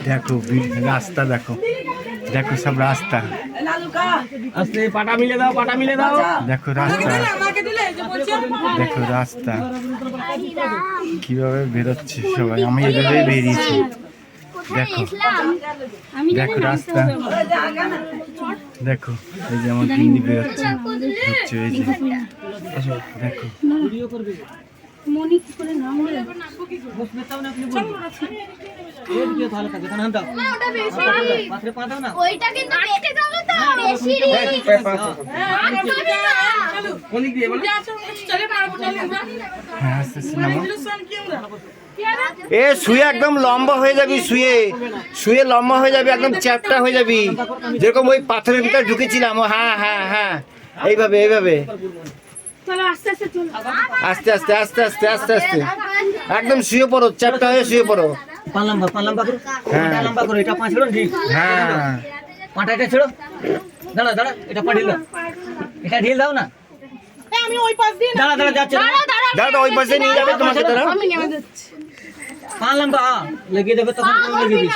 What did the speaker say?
দেখো রাস্তা, দেখো দেখো সব রাস্তা, পাটা মিলে দাও, পাটা মিলে দাও। দেখো রাস্তা, দেখো রাস্তা কিভাবে বেরোচ্ছে সবাই, আমি এভাবে বেরিয়েছি। দেখো দেখো রাস্তা, দেখো এই যে আমার পিন্ডি বেরোচ্ছে, ঢুকছে এই যে, দেখো এ শুয়ে একদম লম্বা হয়ে যাবি, শুয়ে শুয়ে লম্বা হয়ে যাবি, একদম চ্যাপটা হয়ে যাবি, যেরকম ওই পাথরের ভিতরে ঢুকেছিলাম। হ্যাঁ হ্যাঁ হ্যাঁ, এইভাবে এইভাবে আস্তে আস্তে আস্তে আস্তে আস্তে আস্তে একদম শুয়ে পড়ো, চ্যাপটা হয়ে শুয়ে পড়ো। হ্যাঁ পাটাটা ছেড়ো, দাঁড়া দাঁড়া, এটা পা ঢিল দাও, এটা ঢিল দাও না। আমি ওই পাশ দিয়ে দাঁড়া দাঁড়া যাচ্ছে, দাঁড়া ওই পাশে নিয়ে যাবে তোমাকে। দাঁড়া পা লম্বা লাগিয়ে দেবে, তখন লাগিয়ে দিস।